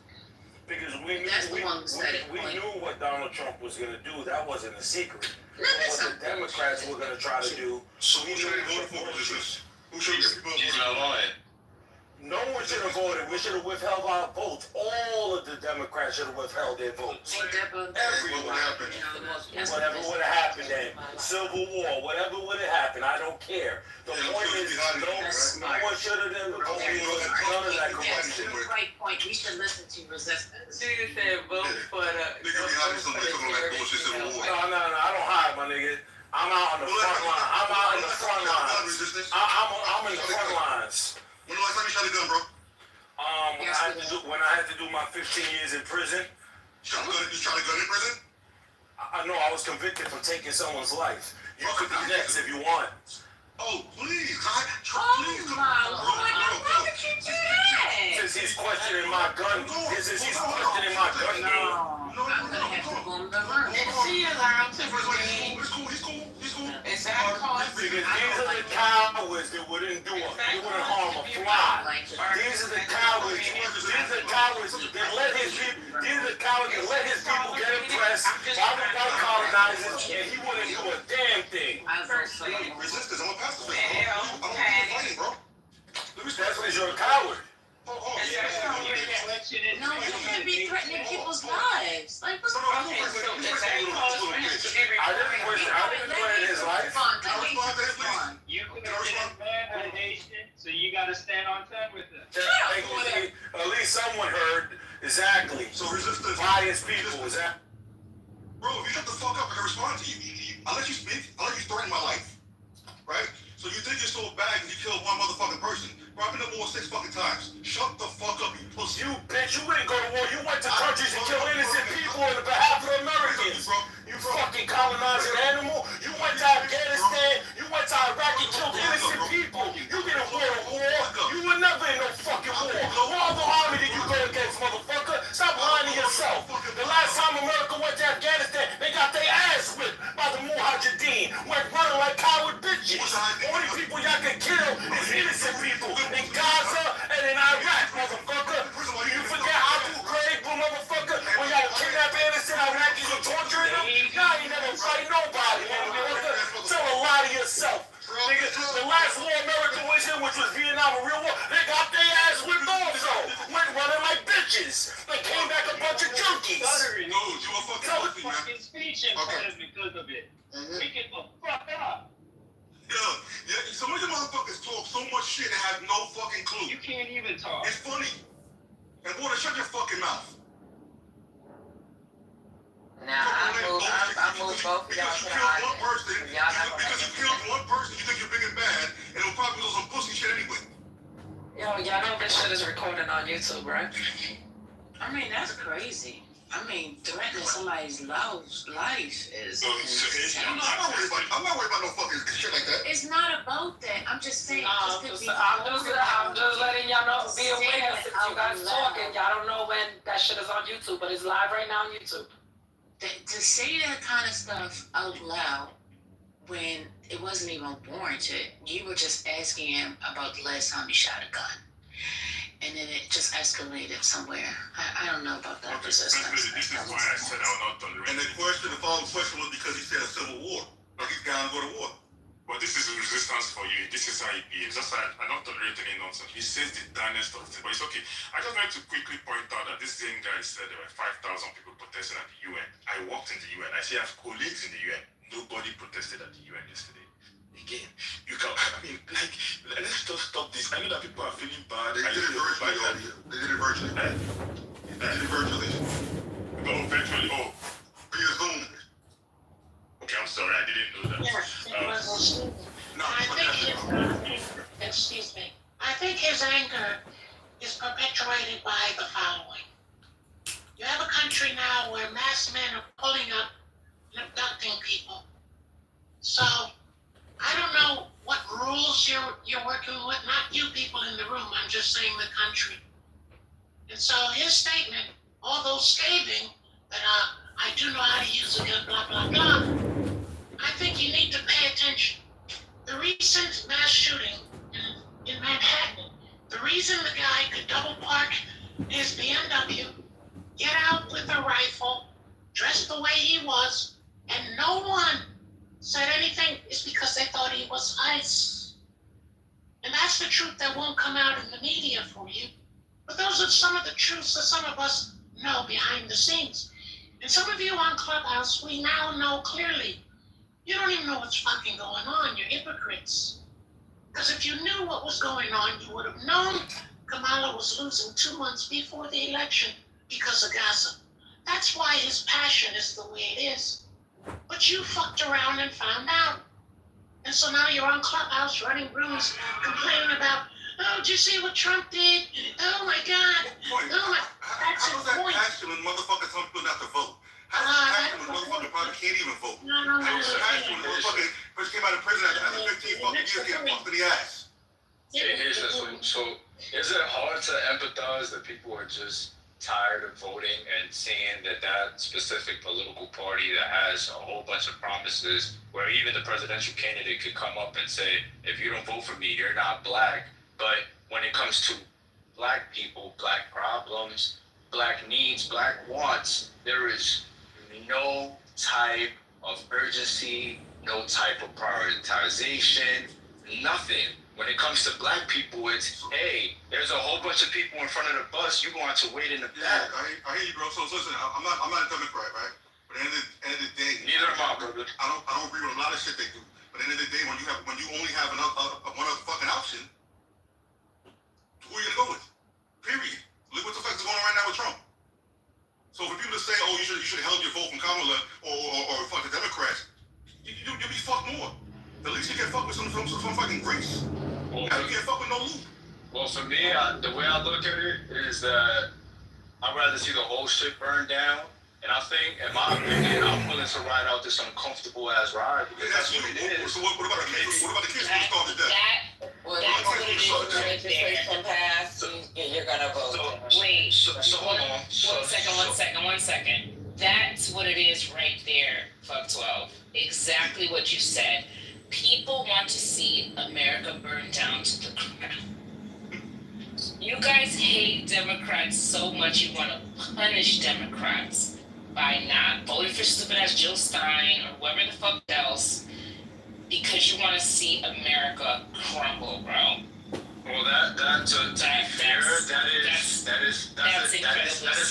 Because we knew what Donald Trump was going to do. That wasn't a secret. What the Democrats were going to try to do. So who should we vote for? Who should we vote for? He's not lying. No one should have voted. We should have withheld our votes. All of the Democrats should have withheld their votes. Everyone happened. Whatever would have happened then. Civil War, whatever would have happened, I don't care. The point is, no one should have voted. None of that corruption. Right point. We should listen to resistance. Nigga said vote for the. Nigga behind some niggas on that bullshit Civil War. No, I don't hide, my nigga. I'm out on the front line. I'm in the front lines. When the last time you shot a gun, bro? When I had to do my 15 years in prison. You shot a gun in prison? No, I was convicted for taking someone's life. You could be next if you want. Oh, please. Oh my Lord, why would you do that? Since he's questioning my gun, since he's questioning my gun game. No. See you around to He's cool. Is that cause? Because these are the cowards that wouldn't harm a fly. These are the cowards. These are the cowards that let his people get impressed by the white colonizers, and he wouldn't do a damn thing. Resistance. I'm a pacifist. I don't want to fighting, bro. That's because you're a coward. No, you can't be threatening people's lives. Like, what's wrong with you? I didn't threaten his life. You could have been a man, a nation, so you got to stand on 10 with it. At least someone heard. Exactly. So resistance. Biased people. Exactly. Bro, if you shut the fuck up, I can respond to you. I let you speak. I let you threaten my life. Right? So you think you're so bad and you killed one motherfucking person. Bro, I've been to war 6 fucking times. Shut the fuck up, you pussy. You bitch, you wouldn't go to war. You went to countries to kill innocent people on behalf of Americans. You fucking colonizing animal. You went to Afghanistan. You went to Iraq and killed innocent people. You didn't go to war. You were never in no fucking war. What other army did you go against, motherfucker? Stop lying to yourself. The last time America went to Afghanistan, they got their ass whipped by the Mujahideen. Went running like coward bitches. Only people y'all can kill is innocent people in Gaza and in Iraq, motherfucker. You forget Abu Ghraib, motherfucker, when y'all kidnap innocent Iraqis and torturing them? Y'all ain't never fight nobody, motherfucker. Tell a lie to yourself. Nigga, the last war America was in, which was Vietnam, a real war, they got their ass whipped also. Went running like bitches. They came back a bunch of junkies. No, you a fucking pussy, man. Fucking speech in front of me because of it. We get the fuck up. Yeah, some of you motherfuckers talk so much shit and have no fucking clue. You can't even talk. It's funny. And boy, shut your fucking mouth. Now I moved both of y'all to the audience. Because you killed one person, you think you're big and bad, and it'll probably do some pussy shit anyway. Yo, y'all know this shit is recorded on YouTube, right? I mean, that's crazy. I mean, threatening somebody's life is insane. I'm not worried about no fucking shit like that. It's not about that. I'm just saying. I'm just letting y'all know, be aware since you guys talking. Y'all don't know when that shit is on YouTube, but it's live right now on YouTube. To say that kind of stuff out loud when it wasn't even warranted, you were just asking him about the last time he shot a gun. And then it just escalated somewhere. I don't know about that. This is why I said I will not tolerate. And the following question was because he said a civil war. Like he's down to go to war. But this is resistance for you. This is how he behaves. Just like I don't tolerate any nonsense. He says the darnest of things, but it's okay. I just wanted to quickly point out that this same guy said there were 5,000 people protesting at the UN. I worked in the UN. I still have colleagues in the UN. Nobody protested at the UN yesterday. Again, you can. I mean, like, let's just stop this. I know that people are feeling bad. They did it virtually. They did it virtually. They did it virtually. Oh, virtually. Oh, Via Zoom. okay. I'm sorry. I didn't know that. No, excuse me. I think his anger is perpetuated by the following. You have a country now where masked men are pulling up and abducting people. So, I don't know what rules you're working with, not you people in the room, I'm just saying the country. And so his statement, although scathing, that I do know how to use a gun, blah, blah, blah, I think you need to pay attention. The recent mass shooting in Manhattan, the reason the guy could double park his BMW, get out with a rifle, dressed the way he was, and no one said anything is because they thought he was ICE. And that's the truth that won't come out in the media for you. But those are some of the truths that some of us know behind the scenes. And some of you on Clubhouse, we now know clearly. You don't even know what's fucking going on. You're hypocrites. Because if you knew what was going on, you would have known Kamala was losing 2 months before the election because of gossip. That's why his passion is the way it is. But you fucked around and found out. And so now you're on Clubhouse running rooms complaining about, oh, did you see what Trump did? Oh my God. Oh my, that's his point. How was that passion when motherfuckers tell people not to vote? How was that passion when motherfuckers probably can't even vote? How was that passion when motherfuckers first came out of prison after 15 fucking years getting fucked in the ass? So is it hard to empathize that people are just tired of voting and seeing that specific political party that has a whole bunch of promises where even the presidential candidate could come up and say, if you don't vote for me, you're not black. But when it comes to black people, black problems, black needs, black wants, there is no type of urgency, no type of prioritization, nothing. When it comes to black people, it's, hey, there's a whole bunch of people in front of the bus, you're going to wait in the back. Yeah, I hear you, bro. So listen, I'm not a Democrat, right? But at the end of the day, Neither am I, brother. I don't agree with a lot of shit they do. But at the end of the day, when you only have one other fucking option, who are you gonna go with? Period. Look what the fuck is going on right now with Trump. So for people to say, oh, you should have held your vote from Kamala or fuck the Democrats, you'll be fucked more. At least you get fucked with some fucking Greece. Well, Now you can't fuck with no loot. Well, for me, the way I look at it is that I'd rather see the whole shit burn down. And I think, in my opinion, I'm willing to ride out this uncomfortable ass ride because that's what it is. So what about the kids? What about the kids who starved to death? That's what it is right there. Passed, you're gonna vote. Wait, hold on. One second. That's what it is right there, Club 12. Exactly what you said. People want to see America burn down to the ground. You guys hate Democrats so much you want to punish Democrats by not voting for stupid ass Jill Stein or whoever the fuck else because you want to see America crumble, bro. Well, to be fair, that is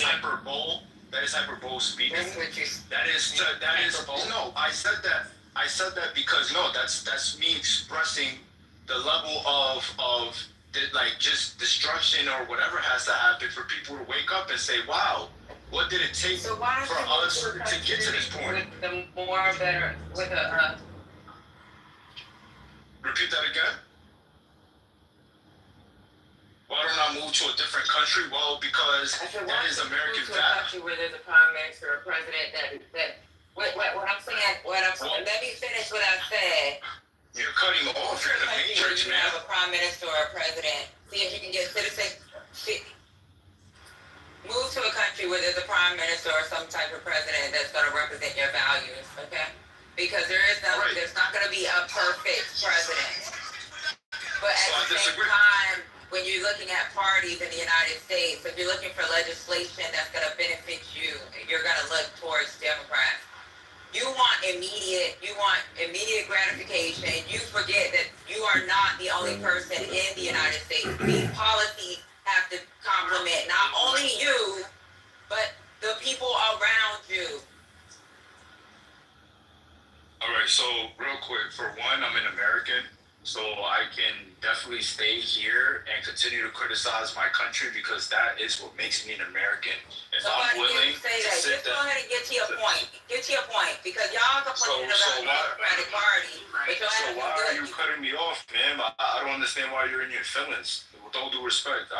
hyperbole. That is hyperbole speaking. That's what you. That is no. I said that. I said that because no, that's me expressing the level of like just destruction or whatever has to happen for people to wake up and say, wow, what did it take So why for don't you us to get to this point? with the more better with a Repeat that again. Why don't I move to a different country? Well, because that is American to a value. country where there's a prime minister or president that what I'm saying let me finish what I said. You're cutting off. You're in the matrix, You man. have a prime minister or a president. See if you can get citizen. Move to a country where there's a prime minister or some type of president that's going to represent your values, okay? Because there's not going to be a perfect president. But at the same time, when you're looking at parties in the United States, if you're looking for legislation that's going to benefit you, you're going to look towards Democrats. You want immediate gratification. You forget that you are not the only person in the United States. These policies have to complement not only you, but the people around you. All right, so real quick, for one, I'm an American, so I can definitely stay here and continue to criticize my country because that is what makes me an American. If I'm willing to sit Just go ahead and get to your point. Get to your point, because y'all complaining about the Democratic Party. So why are you cutting me off, ma'am? I don't understand why you're in your feelings. With all due respect,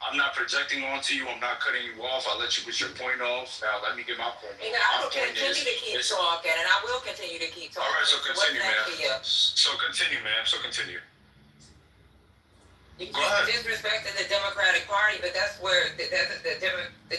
I'm not projecting onto you. I'm not cutting you off. I'll let you get your point off. Now let me get my point. I will continue to keep talking, and I will continue to keep talking. All right, so continue, ma'am. So continue. You keep disrespecting the Democratic Party, but that's where the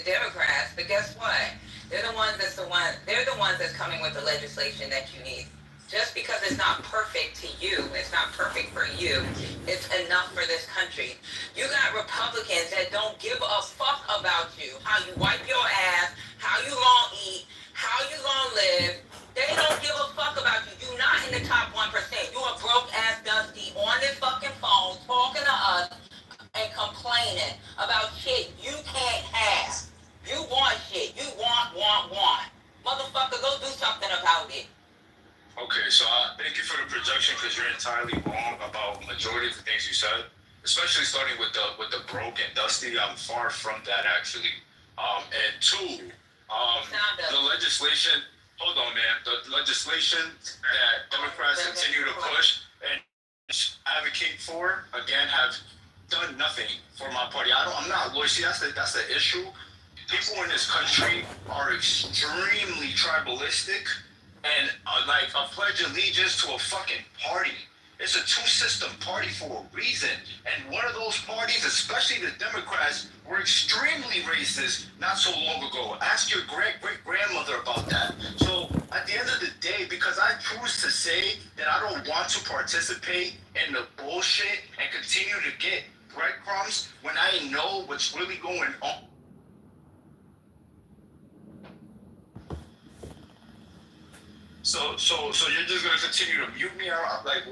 Democrats. But guess what? They're the ones that's coming with the legislation that you need. Just because it's not perfect to you, it's not perfect for you, it's enough for this country. You got Republicans that don't give a fuck about you, how you wipe your ass, how you gonna eat, how you gonna live. They don't give a fuck about you. You're not in the top 1%. You a broke ass Dusty on this fucking phone talking to us and complaining about shit you can't have. You want shit. You want. Motherfucker, go do something about it. Okay, so thank you for the projection because you're entirely wrong about majority of the things you said, especially starting with the broke and Dusty. I'm far from that actually. And two, the legislation. Hold on, man. The legislation that Democrats continue to push and advocate for, again, have done nothing for my party. I'm not loyal. See, that's the issue. People in this country are extremely tribalistic and like a pledge allegiance to a fucking party. It's a two-system party for a reason. And one of those parties, especially the Democrats, were extremely racist not so long ago. Ask your great-great-grandmother about that. So at the end of the day, because I choose to say that I don't want to participate in the bullshit and continue to get breadcrumbs when I know what's really going on. So you're just gonna continue to mute me? I'm like,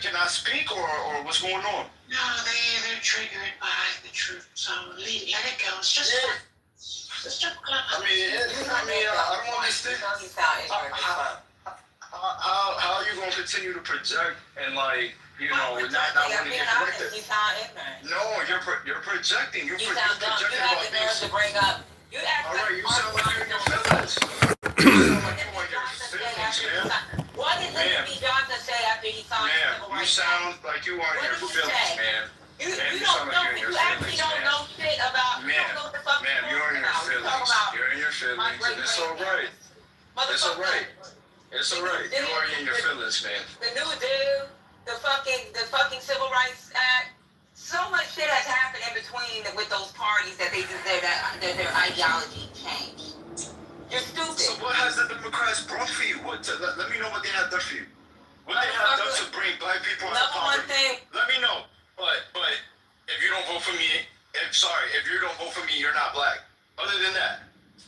can I speak or what's going on? No, they're triggered by the truth. So let it go. It's just a club. I don't understand. How are you gonna continue to project and like not want to get corrected? You sound ignorant. No, you're projecting. You're You sound dumb. You have the nerve to bring up. You act all right, you sound like you're in your feelings. What did Lyndon B. Johnson say after he signed the civil rights act? You sound like you are in your feelings, ma'am. You actually don't know shit about. Ma'am, you're in your feelings. You're in your feelings, and it's all right. It's all right. It's all right. You are in your feelings, man. The new dude, the fucking Civil Rights Act. So much shit has happened in between with those parties that their ideology changed. You're stupid. So what has the Democrats brought for you? Let me know what they have done for you. What they have done to bring black people out of poverty. Let me know. But if you don't vote for me, if you don't vote for me, you're not black. Other than that.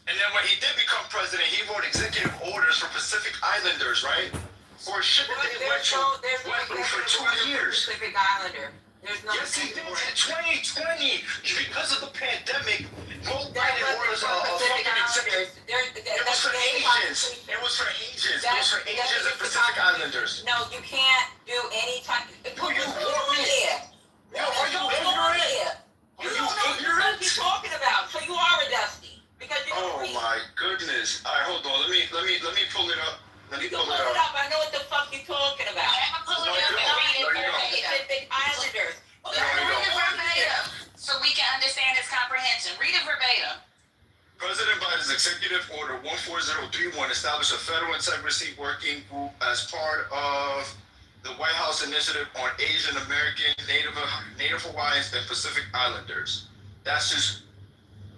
And then when he did become president, he wrote executive orders for Pacific Islanders, right? For shit that they went through for 2 years. Pacific Islander. There's no. Yes, he did. In 2020, because of the pandemic, both Biden orders are fucking executive. It was for Asians. Asians. It was for Asians. It was for Asians and Pacific Islanders. No, you can't do any type. Are you here? Yo, are you ignorant? You don't know what you're talking about, so you are a Dusty because you don't read. My goodness! All right, hold on. Let me pull it up. Let me You can pull it up. I know what the fuck you're talking about. Pull it up and read it verbatim. Pacific Islanders. Read it verbatim so we can understand its comprehension. Read it verbatim. President Biden's Executive Order 14031 established a federal integrity working group as part of the White House Initiative on Asian American, Native Hawaiians, and Pacific Islanders. That's just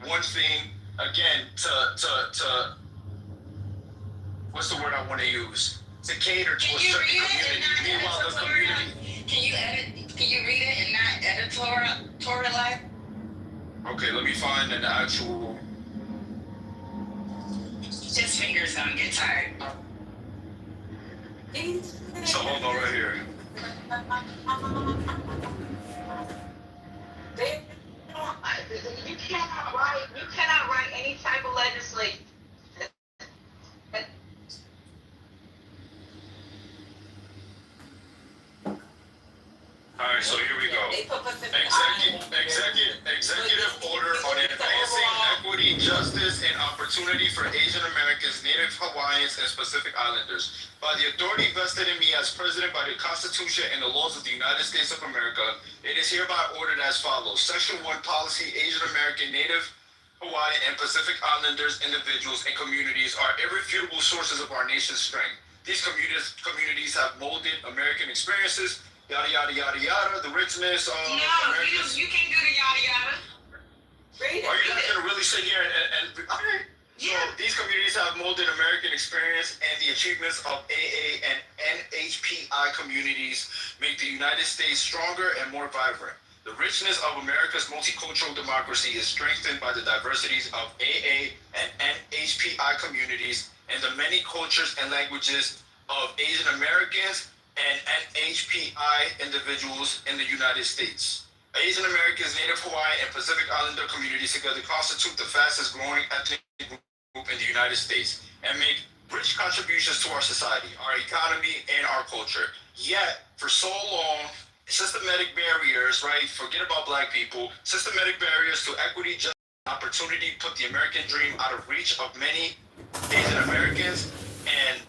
one thing. Again, to what's the word I want to use? To cater to a certain community. Meanwhile, the community. Can you read it and not editorialize? Okay, let me find an actual. Just fingers don't get tired. So hold on right here. You cannot write any type of legislation. Alright, so here we go. Executive Order on Advancing Equity, Justice, and Opportunity for Asian Americans, Native Hawaiians, and Pacific Islanders. By the authority vested in me as President by the Constitution and the laws of the United States of America, it is hereby ordered as follows. Section 1 Policy, Asian American, Native Hawaiian, and Pacific Islanders, individuals, and communities are irrefutable sources of our nation's strength. These communities have molded American experiences, yada yada yada yada, the richness of Americans. You can't do the yada yada. Are you guys gonna really sit here and okay? So these communities have molded American experience, and the achievements of AA and NHPI communities make the United States stronger and more vibrant. The richness of America's multicultural democracy is strengthened by the diversities of AA and NHPI communities and the many cultures and languages of Asian Americans and NHPI individuals in the United States. Asian Americans, Native Hawaiian, and Pacific Islander communities together constitute the fastest growing ethnic group in the United States and make rich contributions to our society, our economy, and our culture. Yet, for so long, systematic barriers, right? Forget about black people. Systematic barriers to equity, justice, and opportunity put the American dream out of reach of many Asian Americans and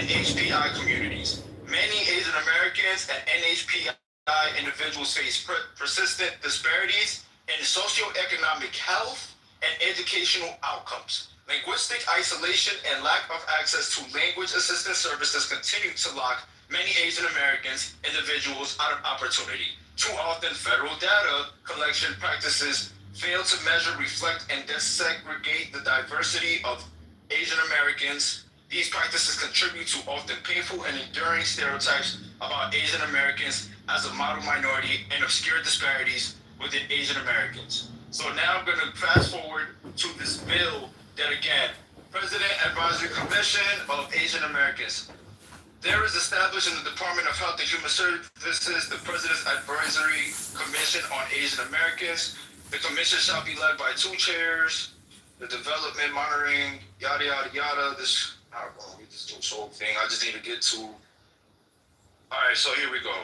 NHPI communities. Many Asian Americans and NHPI individuals face persistent disparities in socioeconomic health and educational outcomes. Linguistic isolation and lack of access to language assistance services continue to lock many Asian Americans individuals out of opportunity. Too often, federal data collection practices fail to measure, reflect, and disaggregate the diversity of Asian Americans. These practices contribute to often painful and enduring stereotypes about Asian Americans as a model minority and obscure disparities within Asian Americans. So now I'm going to fast forward to this bill that, again, President Advisory Commission of Asian Americans. There is established in the Department of Health and Human Services the President's Advisory Commission on Asian Americans. The commission shall be led by 2 chairs. The development, monitoring, yada, yada, yada. This, I don't know, this whole thing. I just need to get to. All right, so here we go.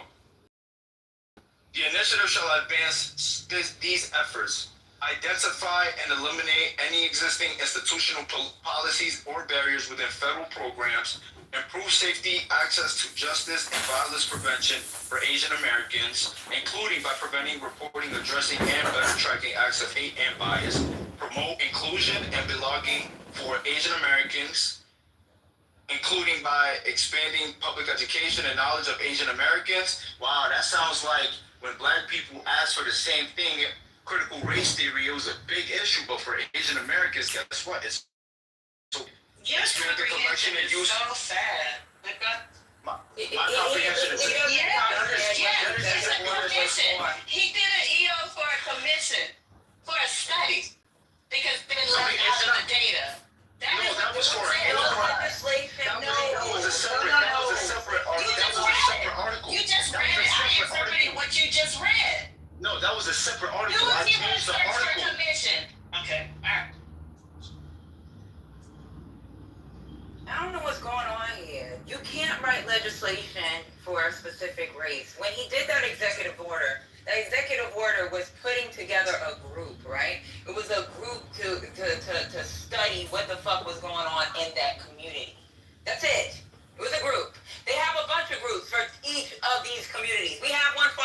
The initiative shall advance these efforts, identify and eliminate any existing institutional policies or barriers within federal programs, improve safety, access to justice, and violence prevention for Asian Americans, including by preventing, reporting, addressing, and better tracking acts of hate and bias, promote inclusion and belonging for Asian Americans, including by expanding public education and knowledge of Asian Americans. Wow, that sounds like when black people asked for the same thing, critical race theory, it was a big issue, but for Asian Americans, guess what? It's so Your comprehension is so sad. my comprehension is It's a commission. He did an EO for a commission, for a study, because they left out of the data. That was for legislation. That was a separate article. You just read it. I interpreted what you just read. No, that was a separate article. You I was given a changed the search for article. commission. Okay, all right. you can't write legislation for a specific race. When he did that executive order was putting together a group, right? It was a group to study what the fuck was going on in that community. That's it. It was a group. They have a bunch of groups for each of these communities. We have one for